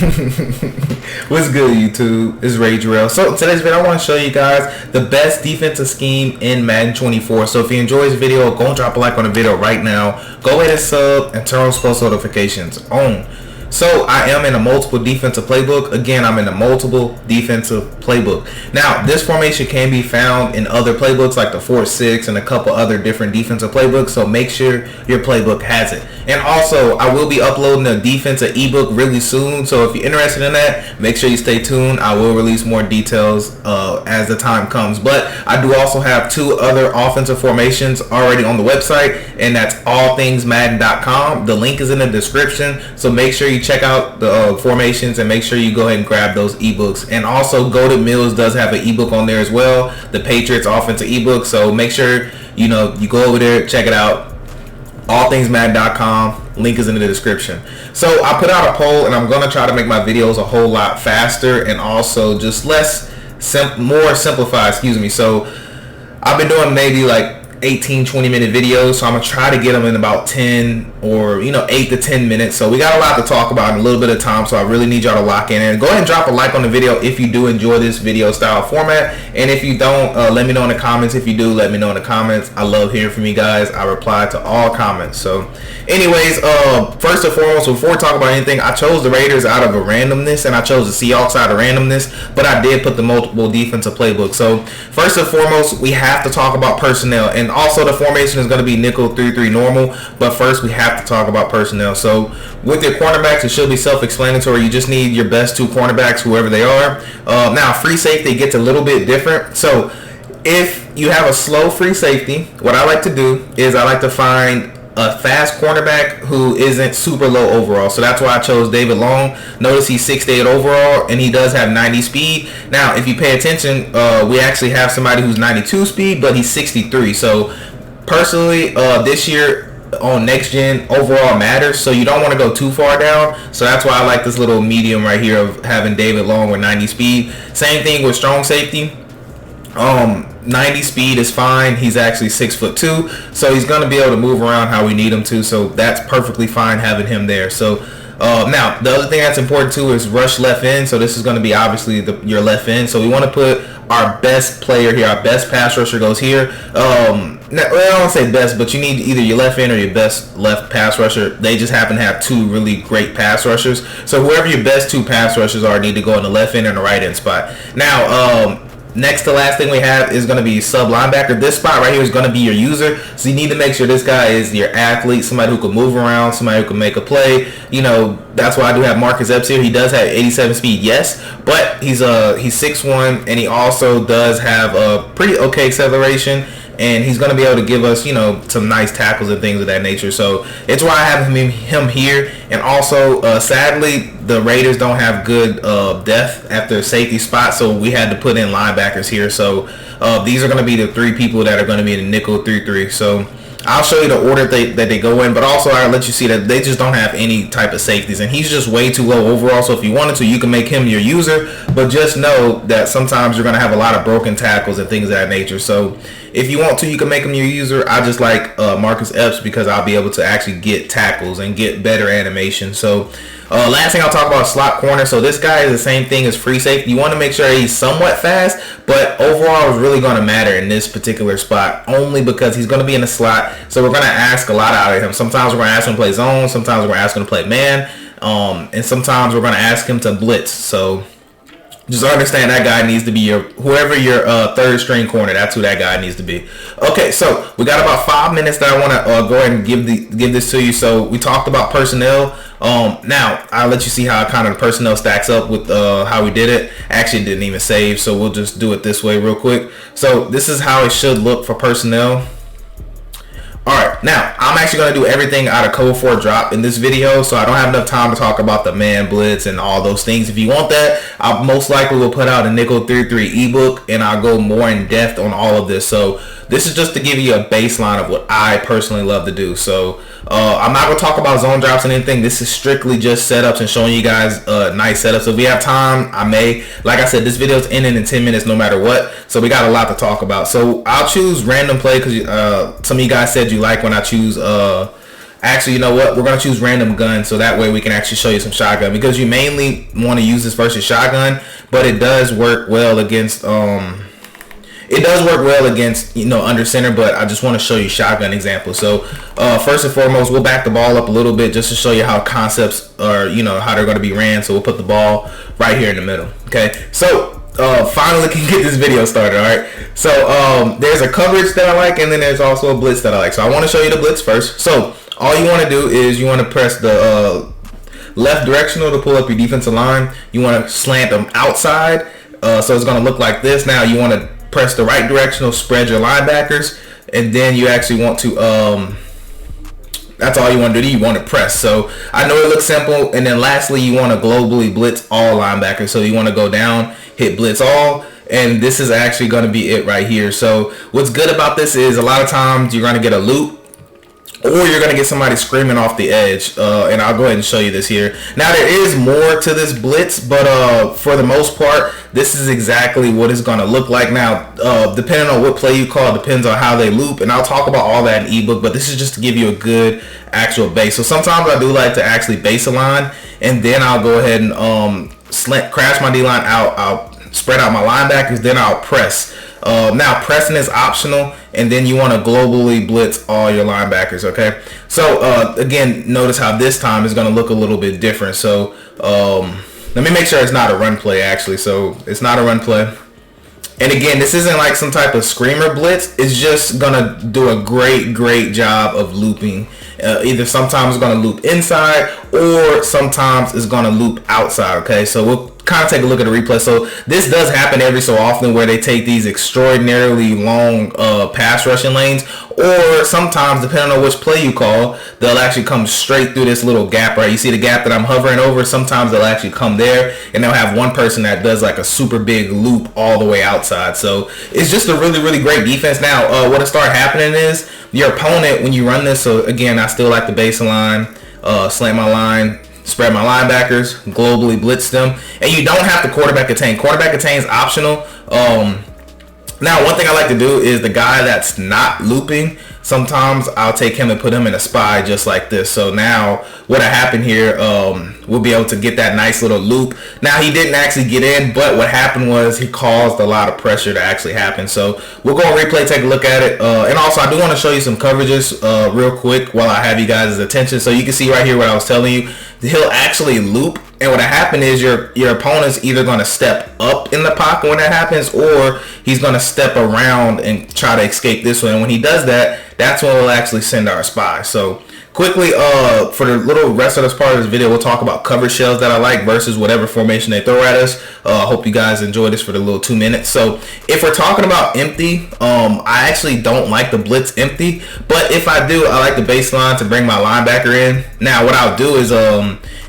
What's good, YouTube? It's Ray Jarrell. So today's video, I want to show you guys the best defensive scheme in Madden 24. So if you enjoy this video, go and drop a like on the video right now. Go ahead and sub and turn on post notifications on. So I am in a multiple defensive playbook. Again, I'm in a multiple defensive playbook. Now, this formation can be found in other playbooks like the 4-6 and a couple other different defensive playbooks. So make sure your playbook has it. And also, I will be uploading a defensive ebook really soon. So if you're interested in that, make sure you stay tuned. I will release more details as the time comes. But I do also have 2 other offensive formations already on the website, and that's allthingsmadden.com. The link is in the description. So make sure you check out the formations and make sure you go ahead and grab those ebooks. And also, Golden Mills does have an ebook on there as well, the Patriots offensive ebook. So make sure you go over there, check it out. allthingsmadden.com. Link is in the description. So I put out a poll, and I'm gonna try to make my videos a whole lot faster and also just more simplified. So I've been doing maybe like 18-20 minute videos, so I'm gonna try to get them in about 10 or 8 to 10 minutes. So we got a lot to talk about in a little bit of time, so I really need y'all to lock in and go ahead and drop a like on the video if you do enjoy this video style format. And if you don't, let me know in the comments. If you do, let me know in the comments. I love hearing from you guys. I reply to all comments. So anyways, first and foremost, before we talk about anything, I chose the Raiders out of a randomness, and I chose the Seahawks out of randomness, but I did put the multiple defensive playbook. So first and foremost, we have to talk about personnel, and also the formation is going to be nickel 3-3 normal, but first we have to talk about personnel. So with your cornerbacks, it should be self-explanatory. You just need your best 2 cornerbacks, whoever they are. Now free safety gets a little bit different. So if you have a slow free safety, what I like to do is I like to find a fast cornerback who isn't super low overall. So that's why I chose David Long. Notice he's 6'8" overall, and he does have 90 speed. Now, if you pay attention, we actually have somebody who's 92 speed, but he's 63. So personally, this year on next gen, overall matters. So you don't want to go too far down. So that's why I like this little medium right here of having David Long with 90 speed. Same thing with strong safety. 90 speed is fine. He's actually 6'2", so he's going to be able to move around how we need him to, so that's perfectly fine having him there. So now the other thing that's important too is rush left end. So this is going to be obviously your left end, so we want to put our best player here. Our best pass rusher goes here. I don't want to say best, but you need either your left end or your best left pass rusher. They just happen to have 2 really great pass rushers, so whoever your best 2 pass rushers are need to go in the left end and the right end spot. Now next to last thing we have is going to be sub linebacker. This spot right here is going to be your user, so you need to make sure this guy is your athlete, somebody who can move around, somebody who can make a play. That's why I do have Marcus Epps here. He does have 87 speed, yes, but he's 6'1", and he also does have a pretty okay acceleration, and he's going to be able to give us, some nice tackles and things of that nature. So it's why I have him here. And also, sadly, the Raiders don't have good depth at their safety spot, so we had to put in linebackers here. So these are going to be the 3 people that are going to be in the nickel 3-3. So I'll show you the order that they go in, but also I'll let you see that they just don't have any type of safeties, and he's just way too low overall. So if you wanted to, you can make him your user, but just know that sometimes you're going to have a lot of broken tackles and things of that nature. So if you want to, you can make him your user. I just like Marcus Epps because I'll be able to actually get tackles and get better animation. So last thing I'll talk about is slot corner. So this guy is the same thing as free safety. You want to make sure he's somewhat fast, but overall is really going to matter in this particular spot only because he's going to be in the slot. So we're going to ask a lot out of him. Sometimes we're going to ask him to play zone. Sometimes we're going to ask him to play man. And sometimes we're going to ask him to blitz. So just understand that guy needs to be whoever your 3rd string corner. That's who that guy needs to be. Okay, so we got about 5 minutes that I want to go ahead and give this to you. So we talked about personnel. Now I'll let you see how kind of the personnel stacks up with how we did it. Actually, didn't even save, so we'll just do it this way real quick. So this is how it should look for personnel. Alright, now I'm actually going to do everything out of code 4 drop in this video, so I don't have enough time to talk about the man blitz and all those things. If you want that, I most likely will put out a nickel 3-3 ebook, and I'll go more in depth on all of this. So this is just to give you a baseline of what I personally love to do. So I'm not going to talk about zone drops and anything. This is strictly just setups and showing you guys nice setups. So if we have time, I may. Like I said, this video is ending in 10 minutes no matter what. So we got a lot to talk about. So I'll choose random play because some of you guys said you like when I choose Actually, you know what? We're going to choose random gun, so that way we can actually show you some shotgun, because you mainly want to use this versus shotgun, but it does work well against under center, but I just want to show you shotgun examples. So first and foremost, we'll back the ball up a little bit just to show you how concepts are, how they're going to be ran. So we'll put the ball right here in the middle. Okay, so finally can get this video started. All right, so there's a coverage that I like, and then there's also a blitz that I like. So I want to show you the blitz first. So all you want to do is you want to press the left directional to pull up your defensive line. You want to slant them outside, so it's going to look like this. Now you want to press the right directional, spread your linebackers, and then you actually want to that's all you want to do. You want to press. So I know it looks simple. And then lastly, you want to globally blitz all linebackers. So you want to go down, hit blitz all, and this is actually going to be it right here. So what's good about this is a lot of times you're going to get a loop, or you're going to get somebody screaming off the edge, and I'll go ahead and show you this here. Now, there is more to this blitz, but for the most part, this is exactly what it's going to look like. Now, depending on what play you call, depends on how they loop, and I'll talk about all that in ebook, but this is just to give you a good actual base. So sometimes I do like to actually base a line, and then I'll go ahead and crash my D-line out. I'll spread out my linebackers, then I'll press. Now pressing is optional, and then you want to globally blitz all your linebackers. Okay, so again, notice how this time is going to look a little bit different. So let me make sure it's not a run play, actually. So it's not a run play, and again, this isn't like some type of screamer blitz. It's just gonna do a great job of looping. Either sometimes it's gonna loop inside, or sometimes it's gonna loop outside. Okay, so we'll kind of take a look at the replay. So this does happen every so often, where they take these extraordinarily long pass rushing lanes, or sometimes, depending on which play you call, they'll actually come straight through this little gap right. You see the gap that I'm hovering over? Sometimes they'll actually come there, and they'll have one person that does like a super big loop all the way outside. So it's just a really great defense. Now what'll start happening is your opponent, when you run this, so again, I still like the baseline, slant my line, spread my linebackers, globally blitz them, and you don't have to quarterback attain. Quarterback attain is optional. Now, one thing I like to do is the guy that's not looping, sometimes I'll take him and put him in a spy just like this. So now what happened here, we'll be able to get that nice little loop. Now, he didn't actually get in, but what happened was he caused a lot of pressure to actually happen. So we'll go on replay, take a look at it. And also, I do want to show you some coverages real quick while I have you guys' attention. So you can see right here what I was telling you. He'll actually loop, and what happened is your opponent's either going to step up in the pocket when that happens, or he's going to step around and try to escape this way. And when he does that, that's when we'll actually send our spy. So quickly, for the little rest of this part of this video, we'll talk about coverage shells that I like versus whatever formation they throw at us. Hope you guys enjoy this for the little 2 minutes. So if we're talking about empty, I actually don't like the blitz empty, but if I do, I like the baseline to bring my linebacker in. Now what I'll do is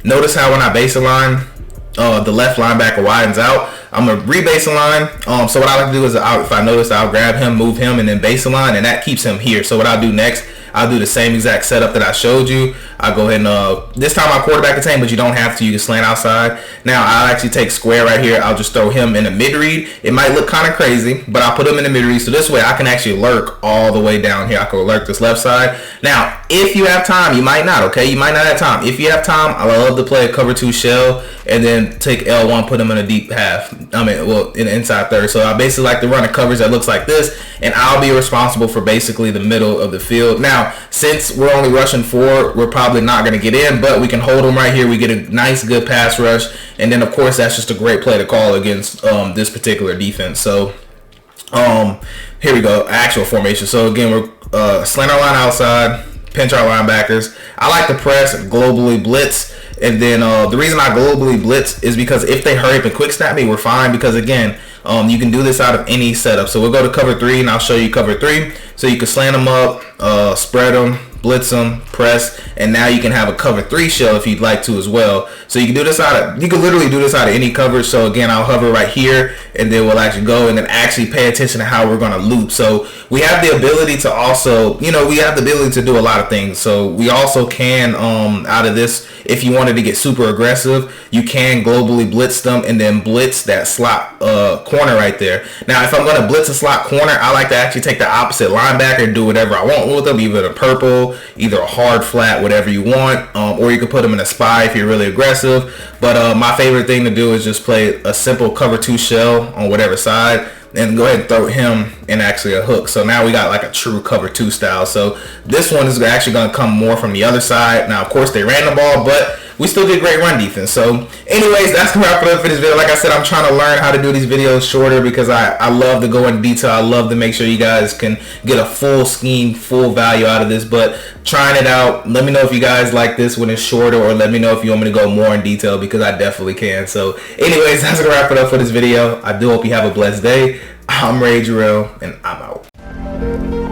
notice how when I base a line, the left linebacker widens out. I'm gonna rebase a line. So what I like to do is, if I notice, I'll grab him, move him, and then base a line, and that keeps him here. So what I'll do next, I'll do the same exact setup that I showed you. I'll go ahead and this time I'll quarterback attain, but you don't have to. You can slant outside. Now I'll actually take square right here. I'll just throw him in a mid read. It might look kind of crazy, but I'll put him in the mid read. So this way I can actually lurk all the way down here. I can lurk this left side. Now, if you have time, you might not. Okay, you might not have time. If you have time, I love to play a cover 2 shell and then take L1, put him in a deep half. In the inside third. So I basically like to run a coverage that looks like this, and I'll be responsible for basically the middle of the field. Now, since we're only rushing 4, we're probably not going to get in, but we can hold them right here. We get a nice, good pass rush, and then of course that's just a great play to call against this particular defense. So here we go, actual formation. So again, we're slant our line outside, pinch our linebackers. I like to press, globally blitz. And then the reason I globally blitz is because if they hurry up and quick snap me, we're fine. Because again, you can do this out of any setup. So we'll go to cover 3, and I'll show you cover 3. So you can slant them up, spread them, blitz them, press, and now you can have a cover 3 shell if you'd like to as well. So you can do this you can literally do this out of any coverage. So again, I'll hover right here, and then we'll actually go and then actually pay attention to how we're going to loop. So we have the ability to also, we have the ability to do a lot of things. So we also can, out of this, if you wanted to get super aggressive, you can globally blitz them and then blitz that slot corner right there. Now, if I'm going to blitz a slot corner, I like to actually take the opposite linebacker and do whatever I want with them, either a purple, either a hard flat, whatever you want, or you can put them in a spy if you're really aggressive. But my favorite thing to do is just play a simple cover 2 shell on whatever side and go ahead and throw him in actually a hook. So now we got like a true cover 2 style. So this one is actually going to come more from the other side. Now, of course, they ran the ball, but we still did great run defense. So anyways, that's going to wrap it up for this video. Like I said, I'm trying to learn how to do these videos shorter because I love to go into detail. I love to make sure you guys can get a full scheme, full value out of this. But trying it out, let me know if you guys like this when it's shorter, or let me know if you want me to go more in detail, because I definitely can. So anyways, that's going to wrap it up for this video. I do hope you have a blessed day. I'm Ray Jarrell, and I'm out.